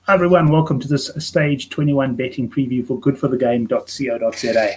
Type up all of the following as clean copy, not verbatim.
Hi everyone, welcome to this Stage 21 betting preview for goodforthegame.co.za.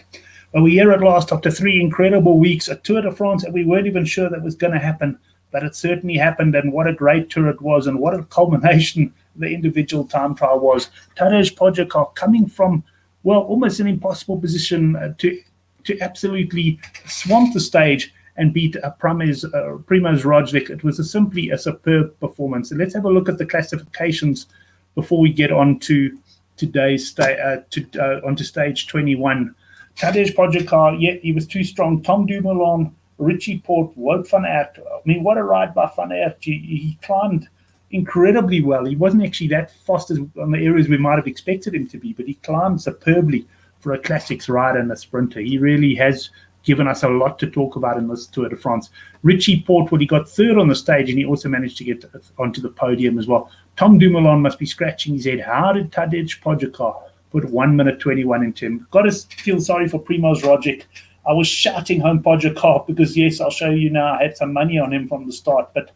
Well, we're here at last after 3 incredible weeks, a Tour de France that we weren't even sure that was going to happen, but it certainly happened, and what a great tour it was, and what a culmination the individual time trial was. Tadej Pogačar coming from, well, almost an impossible position to absolutely swamp the stage and beat Primož Roglič. It was simply a superb performance. So let's have a look at the classifications before we get on to today's onto stage 21. Tadej Pogačar, yeah, he was too strong. Tom Dumoulin, Richie Porte, Wout van Aert. I mean, what a ride by van Aert. He climbed incredibly well. He wasn't actually that fast on the areas we might have expected him to be, but he climbed superbly for a classics rider and a sprinter. He really has given us a lot to talk about in this Tour de France. Richie Porte, well, he got third on the stage, and he also managed to get onto the podium as well. Tom Dumoulin must be scratching his head. How did Tadej Pogačar put 1 minute 21 into him? Got to feel sorry for Primož Roglič. I was shouting home Pogačar because, yes, I'll show you now, I had some money on him from the start, but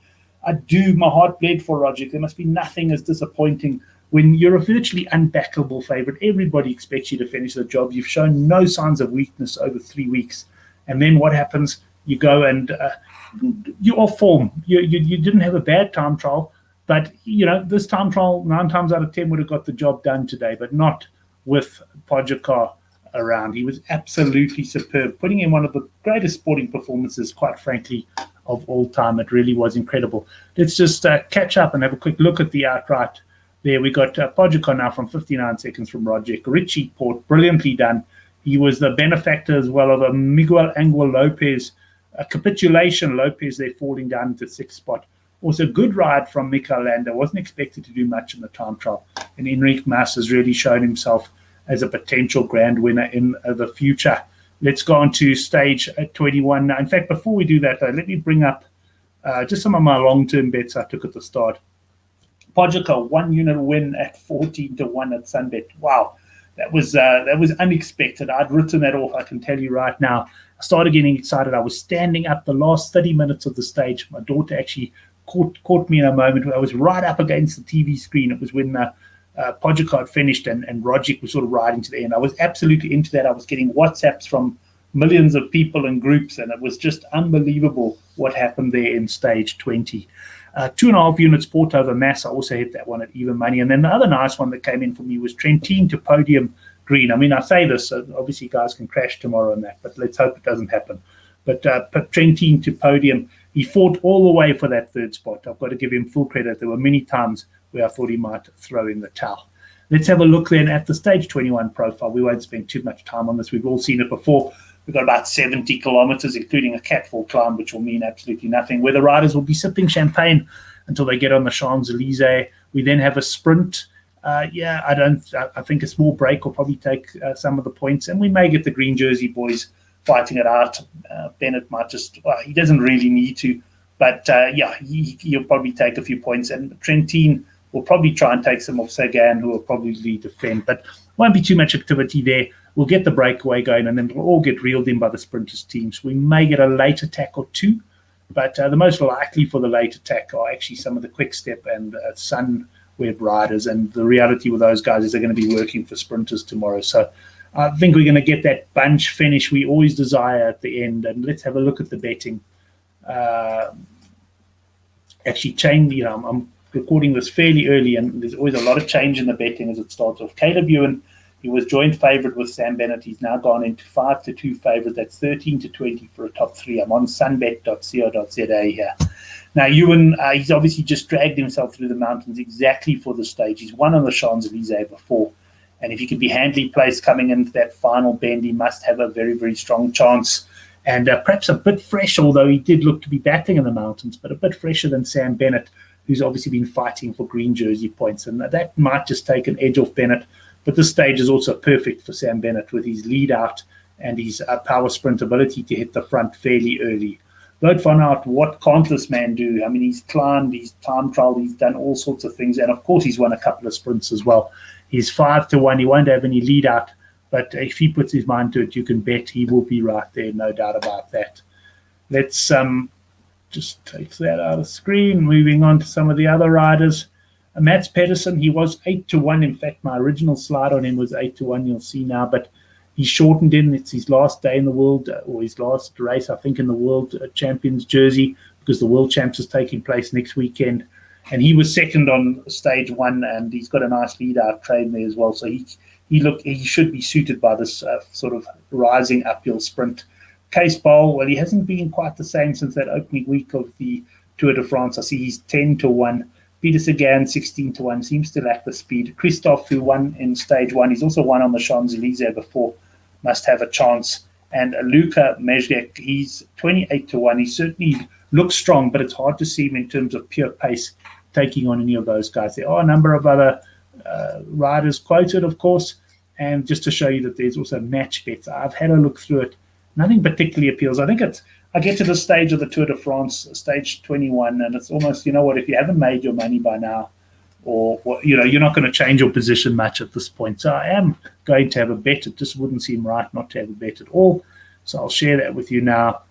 my heart bled for Roglič. There must be nothing as disappointing when you're a virtually unbackable favorite. Everybody expects you to finish the job. You've shown no signs of weakness over 3 weeks. And then what happens? You go and you're off form. You didn't have a bad time trial, but this time trial 9 times out of 10 would have got the job done today, but not with Pogačar around. He was absolutely superb, putting in one of the greatest sporting performances, quite frankly, of all time. It really was incredible. Let's just catch up and have a quick look at the outright. There we got Pogačar now from 59 seconds from Roglič. Richie Porte, brilliantly done. He was the benefactor as well of a Miguel Angel Lopez, a capitulation. Lopez there falling down into 6th spot. Also, good ride from Mikel Landa. Wasn't expected to do much in the time trial. And Enric Mas has really shown himself as a potential grand winner in the future. Let's go on to stage 21 now. In fact, before we do that, let me bring up just some of my long-term bets I took at the start. Pogačar, 1 unit win at 14-1 at Sunbet. Wow. That was unexpected. I'd written that off, I can tell you right now. I started getting excited. I was standing up the last 30 minutes of the stage. My daughter actually caught me in a moment where I was right up against the TV screen. It was when Pogačar finished and Roglič was sort of riding to the end. I was absolutely into that. I was getting WhatsApps from millions of people and groups, and it was just unbelievable what happened there in stage 20. 2.5 units Porto over Mass. I also hit that one at even money. And then the other nice one that came in for me was Trentin to podium green. I mean, I say this, so obviously guys can crash tomorrow on that, but let's hope it doesn't happen. But Trentin to podium, he fought all the way for that 3rd spot. I've got to give him full credit. There were many times where I thought he might throw in the towel. Let's have a look then at the stage 21 profile. We won't spend too much time on this. We've all seen it before. We've got about 70 kilometers, including a catfall climb, which will mean absolutely nothing, where the riders will be sipping champagne until they get on the Champs-Élysées. We then have a sprint. I think a small break will probably take some of the points, and we may get the green jersey boys fighting it out. Bennett might he doesn't really need to, but he'll probably take a few points, and Trentin will probably try and take some off Sagan, who will probably defend, but won't be too much activity there. We'll get the breakaway going, and then we'll all get reeled in by the sprinters' teams. We may get a late attack or two, but the most likely for the late attack are actually some of the Quick Step and Sunweb riders, and the reality with those guys is they're going to be working for sprinters tomorrow. So I think we're going to get that bunch finish we always desire at the end, and let's have a look at the betting. I'm recording this fairly early, and there's always a lot of change in the betting as it starts off. Caleb Ewan, he was joint favourite with Sam Bennett. He's now gone into 5-2 favourite. That's 13-20 for a top 3. I'm on sunbet.co.za here. Now, Ewan, he's obviously just dragged himself through the mountains exactly for the stage. He's won on the Champs-Élysées before. And if he could be handily placed coming into that final bend, he must have a very, very strong chance. And perhaps a bit fresh, although he did look to be battling in the mountains, but a bit fresher than Sam Bennett, who's obviously been fighting for green jersey points. And that might just take an edge off Bennett. But this stage is also perfect for Sam Bennett with his lead out and his power sprint ability to hit the front fairly early. Wout van Aert, what can't this man do? I mean, he's climbed, he's time trialed, he's done all sorts of things. And of course, he's won a couple of sprints as well. He's 5-1. He won't have any lead out. But if he puts his mind to it, you can bet he will be right there. No doubt about that. Let's just take that out of the screen. Moving on to some of the other riders. Mats Pedersen, he was 8-1. In fact, my original slide on him was 8-1. You'll see now, but he's shortened in. It's his last day in the world, or his last race, I think, in the World Champions jersey, because the World Champs is taking place next weekend. And he was second on stage 1, and he's got a nice lead-out train there as well. So he should be suited by this sort of rising uphill sprint. Case Bowl, well, he hasn't been quite the same since that opening week of the Tour de France. I see he's 10-1. Peter Sagan, 16-1, seems to lack the speed. Christophe, who won in stage 1, he's also won on the Champs-Élysées before, must have a chance. And Luka Mezgec, he's 28-1. He certainly looks strong, but it's hard to see him in terms of pure pace taking on any of those guys. There are a number of other riders quoted, of course, and just to show you that there's also match bets. I've had a look through it. Nothing particularly appeals. I get to the stage of the Tour de France, stage 21, and it's almost, you know what, if you haven't made your money by now, or you're not going to change your position much at this point. So I am going to have a bet. It just wouldn't seem right not to have a bet at all. So I'll share that with you now.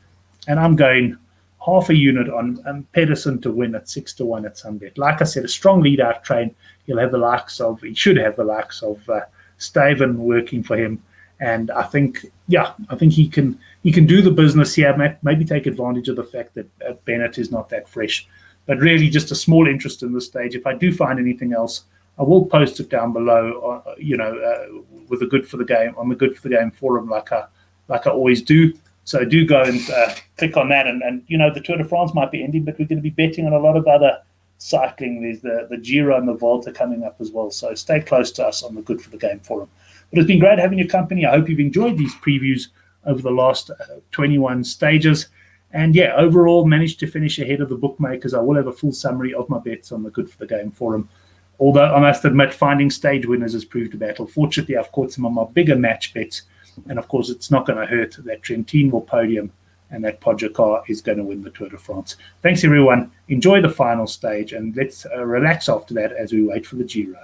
And I'm going half a unit on Pedersen to win at 6-1 at Sunbet. Like I said, a strong lead-out train. He should have the likes of Steven working for him. And I think he can do the business here, maybe take advantage of the fact that Bennett is not that fresh. But really just a small interest in this stage. If I do find anything else, I will post it down below, with the Good for the Game, on the Good for the Game forum, like I always do. So do go and click on that. And the Tour de France might be ending, but we're going to be betting on a lot of other cycling. There's the Giro and the Volta coming up as well. So stay close to us on the Good for the Game forum. But it's been great having your company. I hope you've enjoyed these previews over the last 21 stages. And yeah, overall managed to finish ahead of the bookmakers. I will have a full summary of my bets on the Good for the Game forum. Although I must admit, finding stage winners has proved a battle. Fortunately, I've caught some of my bigger match bets. And of course, it's not going to hurt that Trentin will podium and that Pogacar is going to win the Tour de France. Thanks, everyone. Enjoy the final stage, and let's relax after that as we wait for the Giro.